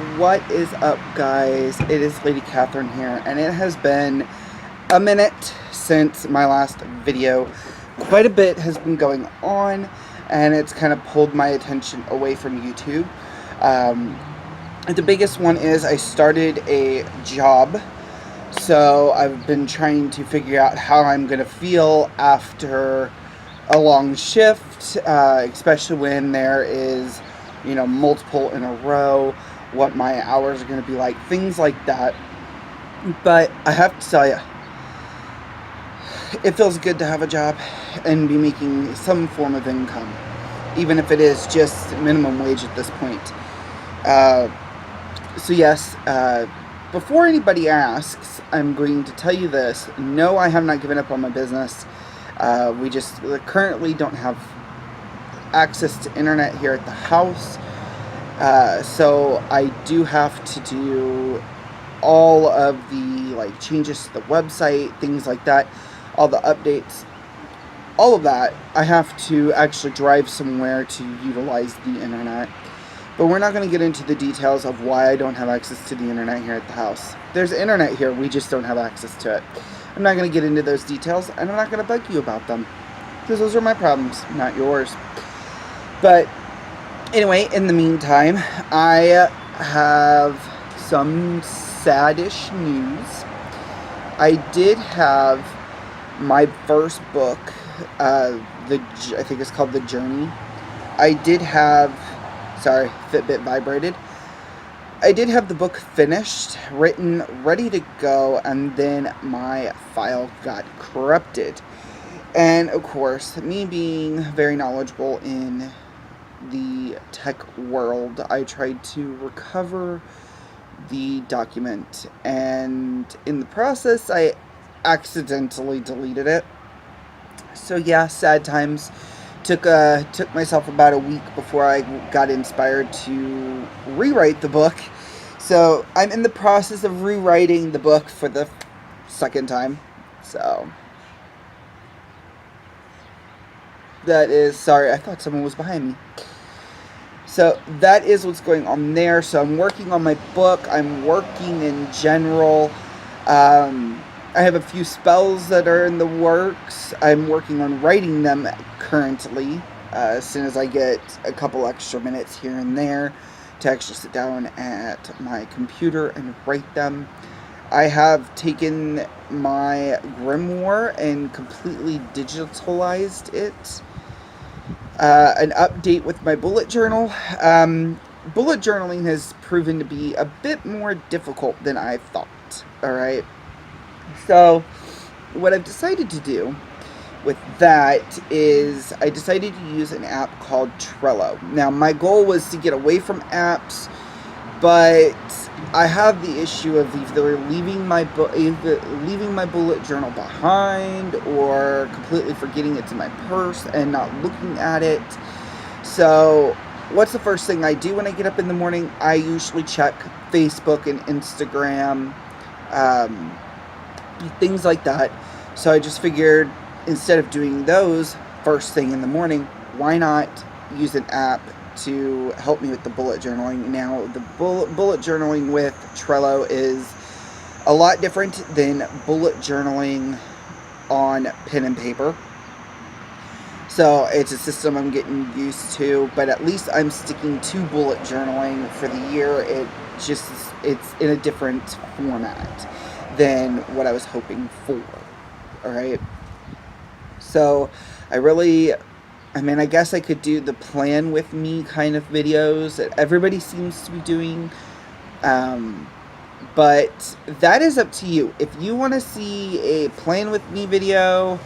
What is up, guys? It is Lady Katherine here, and it has been a minute since my last video. Quite a bit has been going on, and it's kind of pulled my attention away from YouTube. The biggest one is I started a job, so I've been trying to figure out how I'm going to feel after a long shift, especially when there is, multiple in a row, what my hours are going to be like, things like that. But I have to tell you, it feels good to have a job and be making some form of income, even if it is just minimum wage at this point. So yes, before anybody asks, I'm going to tell you this. No, I have not given up on my business. We just currently don't have access to internet here at the house. So I do have to do all of the changes to the website, things like that, all the updates, all of that. I have to actually drive somewhere to utilize the internet. But we're not going to get into the details of why I don't have access to the internet here at the house. There's internet here, we just don't have access to it. I'm not going to get into those details, and I'm not going to bug you about them, because those are my problems, not yours. But anyway, in the meantime, I have some saddish news. I did have my first book, I think it's called The Journey. I did have, sorry, Fitbit vibrated. I did have the book finished, written, ready to go, and then my file got corrupted. And of course, me being very knowledgeable in the tech world, I tried to recover the document, and in the process I accidentally deleted it. So yeah, sad times. Took myself about a week before I got inspired to rewrite the book. So I'm in the process of rewriting the book for the second time. So that is, sorry, I thought someone was behind me. So that is what's going on there. So I'm working on my book. I'm working in general. I have a few spells that are in the works. I'm working on writing them currently. As soon as I get a couple extra minutes here and there to actually sit down at my computer and write them. I have taken my grimoire and completely digitalized it. An update with my bullet journal. Bullet journaling has proven to be a bit more difficult than I thought. Alright. So, what I've decided to do with that is I decided to use an app called Trello. Now, my goal was to get away from apps, but I have the issue of either leaving my bullet journal behind or completely forgetting it's in my purse and not looking at it. So, what's the first thing I do when I get up in the morning? I usually check Facebook and Instagram, things like that. So I just figured, instead of doing those first thing in the morning, why not use an app to help me with the bullet journaling? Now, the bullet journaling with Trello is a lot different than bullet journaling on pen and paper. So it's a system I'm getting used to, but at least I'm sticking to bullet journaling for the year. It's in a different format than what I was hoping for. Alright. So I guess I could do the plan with me kind of videos that everybody seems to be doing. But that is up to you. If you want to see a plan with me video,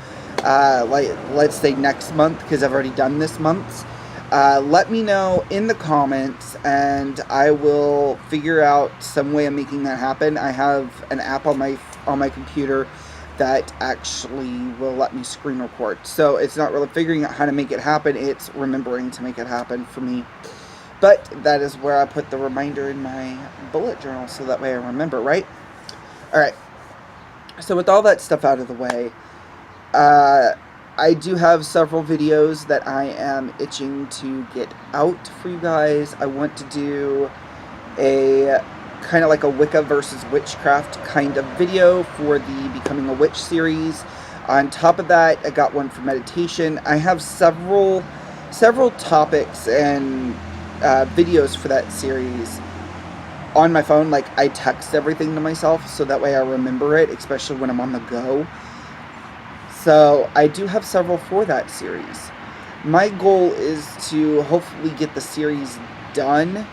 let's say next month, because I've already done this month's, let me know in the comments, and I will figure out some way of making that happen. I have an app on my computer that actually will let me screen record. So it's not really figuring out how to make it happen, it's remembering to make it happen for me. But that is where I put the reminder in my bullet journal, so that way I remember, right? Alright, so with all that stuff out of the way, I do have several videos that I am itching to get out for you guys. I want to do a kind of like a Wicca versus witchcraft kind of video for the Becoming a Witch series. On top of that, I got one for meditation. I have several topics and videos for that series on my phone. Like, I text everything to myself so that way I remember it, especially when I'm on the go. So I do have several for that series. My goal is to hopefully get the series done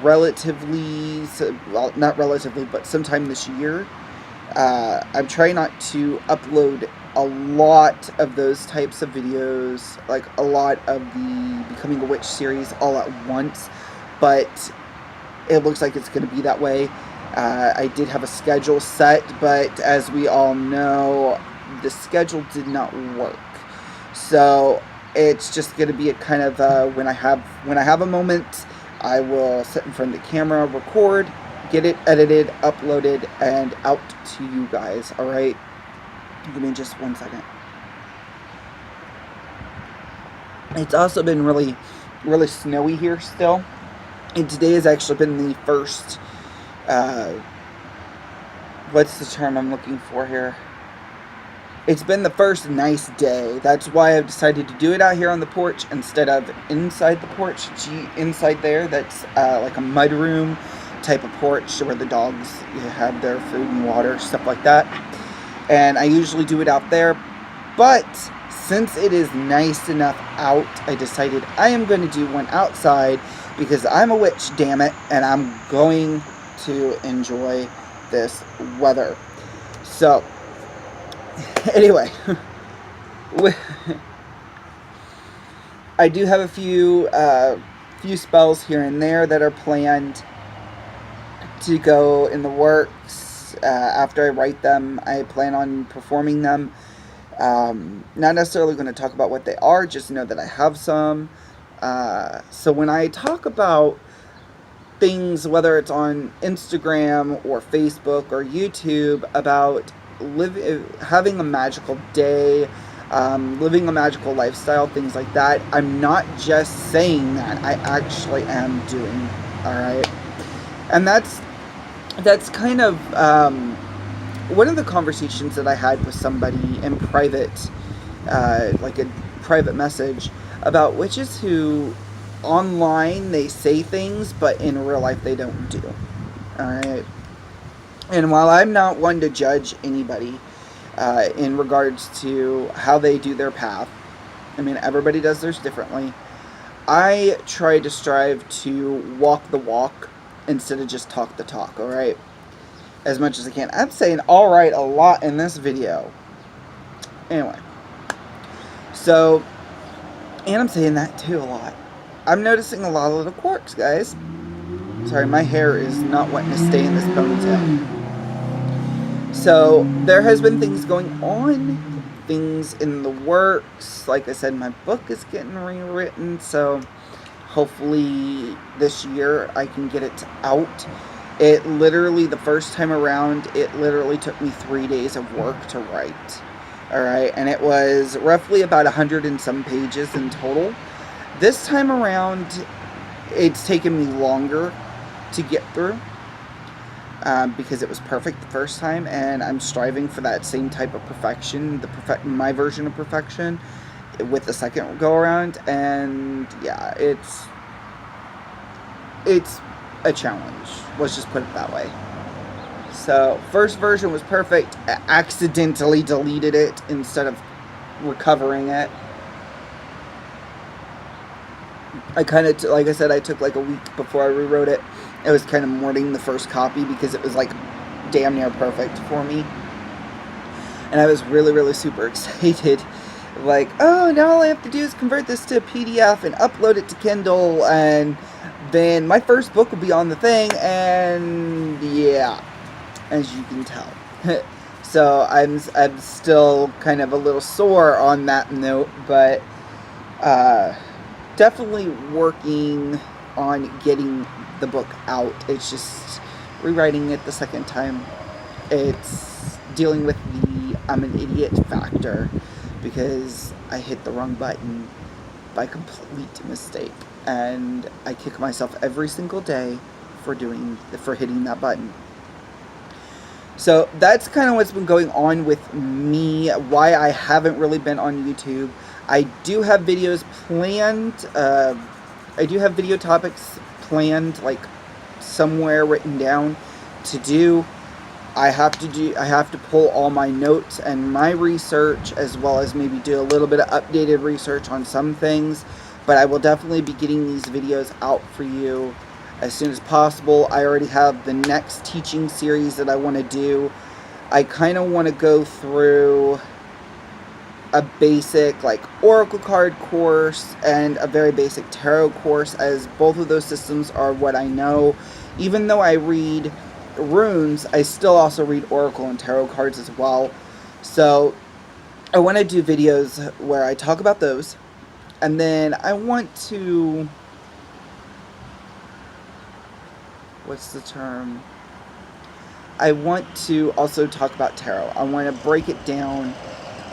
relatively, well, not relatively, but sometime this year. I'm trying not to upload a lot of those types of videos, like a lot of the Becoming a Witch series all at once, but it looks like it's going to be that way. I did have a schedule set, but as we all know, the schedule did not work. So it's just going to be a kind of when I have a moment, I will sit in front of the camera, record, get it edited, uploaded, and out to you guys. All right, give me just 1 second. It's also been really snowy here still, and today has actually been the first what's the term I'm looking for here? It's been the first nice day. That's why I've decided to do it out here on the porch instead of inside the porch. Inside there, that's like a mudroom type of porch where the dogs have their food and water, stuff like that. And I usually do it out there. But since it is nice enough out, I decided I am going to do one outside because I'm a witch, damn it, and I'm going to enjoy this weather. So, anyway, I do have a few spells here and there that are planned to go in the works. After I write them, I plan on performing them. Not necessarily going to talk about what they are, just know that I have some. So when I talk about things, whether it's on Instagram or Facebook or YouTube, about having a magical day, living a magical lifestyle, things like that, I'm not just saying that, I actually am doing. Alright, and that's kind of one of the conversations that I had with somebody in private, like a private message, about witches who online they say things but in real life they don't do. Alright, and while I'm not one to judge anybody in regards to how they do their path, I mean, everybody does theirs differently, I try to strive to walk the walk instead of just talk the talk, alright? As much as I can. I'm saying alright a lot in this video. Anyway. So, and I'm saying that too a lot. I'm noticing a lot of little quirks, guys. Sorry, my hair is not wanting to stay in this ponytail. So, there has been things going on, things in the works. Like I said, my book is getting rewritten, so hopefully this year I can get it out. It literally, the first time around, it literally took me 3 days of work to write. Alright, and it was roughly about 100 and some pages in total. This time around, it's taken me longer to get through. Because it was perfect the first time, and I'm striving for that same type of perfection, my version of perfection, with the second go around. And yeah, it's a challenge. Let's just put it that way. So, first version was perfect. I accidentally deleted it instead of recovering it. I kind of, like I said, I took like a week before I rewrote it. I was kind of mourning the first copy because it was like damn near perfect for me. And I was really super excited. Like, oh, now all I have to do is convert this to a PDF and upload it to Kindle, and then my first book will be on the thing. And yeah, as you can tell. So I'm still kind of a little sore on that note, but definitely working on getting the book out. It's just rewriting it the second time. It's dealing with the I'm an idiot factor because I hit the wrong button by complete mistake, and I kick myself every single day for hitting that button. So that's kind of what's been going on with me, why I haven't really been on YouTube. I do have videos planned. I do have video topics planned, like somewhere written down to do. I have to pull all my notes and my research, as well as maybe do a little bit of updated research on some things. But I will definitely be getting these videos out for you as soon as possible. I already have the next teaching series that I want to do. I kind of want to go through a basic like oracle card course and a very basic tarot course, as both of those systems are what I know. Even though I read runes, I still also read oracle and tarot cards as well. So I want to do videos where I talk about those, and then I want to, what's the term? I want to also talk about tarot. I want to break it down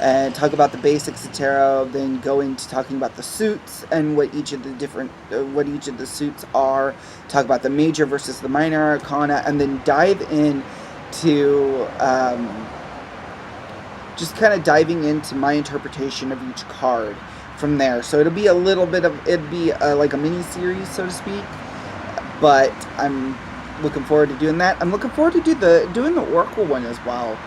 and talk about the basics of tarot, then go into talking about the suits and what each of the suits are, talk about the major versus the minor arcana, and then dive into just kind of diving into my interpretation of each card from there. So it'll be a little bit of, like a mini series, so to speak, but I'm looking forward to doing that. I'm looking forward to doing the oracle one as well.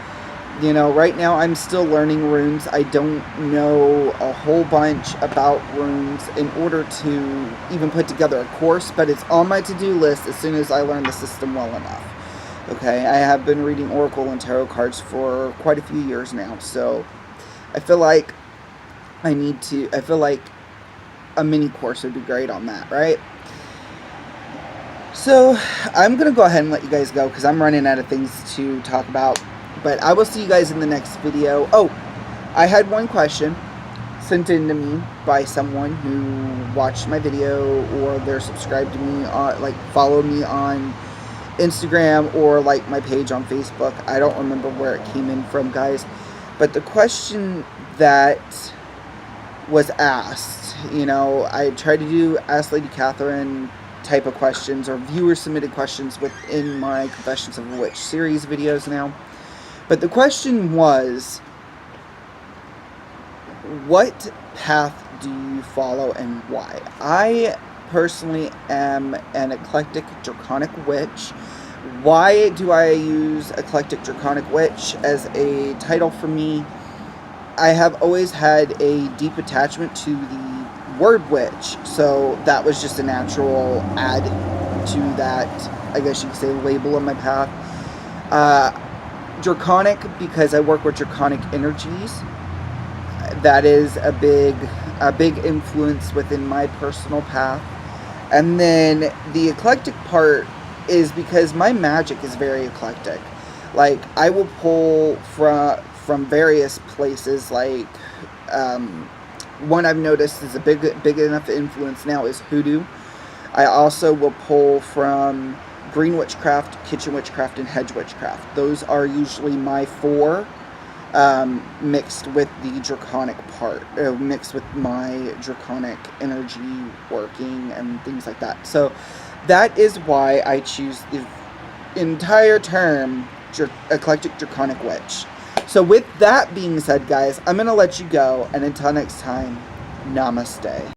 You know, right now I'm still learning runes. I don't know a whole bunch about runes in order to even put together a course, but it's on my to-do list as soon as I learn the system well enough. Okay, I have been reading oracle and tarot cards for quite a few years now, so I feel like I feel like a mini course would be great on that, right? So I'm going to go ahead and let you guys go because I'm running out of things to talk about. But I will see you guys in the next video. Oh, I had one question sent in to me by someone who watched my video, or they're subscribed to me, follow me on Instagram, or like my page on Facebook. I don't remember where it came in from, guys. But the question that was asked, you know, I tried to do Ask Lady Katherine type of questions, or viewer submitted questions within my Confessions of a Witch series videos now. But the question was, what path do you follow and why? I personally am an eclectic draconic witch. Why do I use eclectic draconic witch as a title for me? I have always had a deep attachment to the word witch, so that was just a natural add to that, I guess you could say, label on my path. Draconic, because I work with draconic energies. That is a big influence within my personal path. And then the eclectic part is because my magic is very eclectic. Like, I will pull from various places. Like, one I've noticed is a big enough influence now is hoodoo. I also will pull from green witchcraft, kitchen witchcraft, and hedge witchcraft. Those are usually my four, mixed with the draconic part, mixed with my draconic energy working and things like that. So that is why I choose the entire term eclectic draconic witch. So with that being said, guys, I'm going to let you go, and until next time, namaste.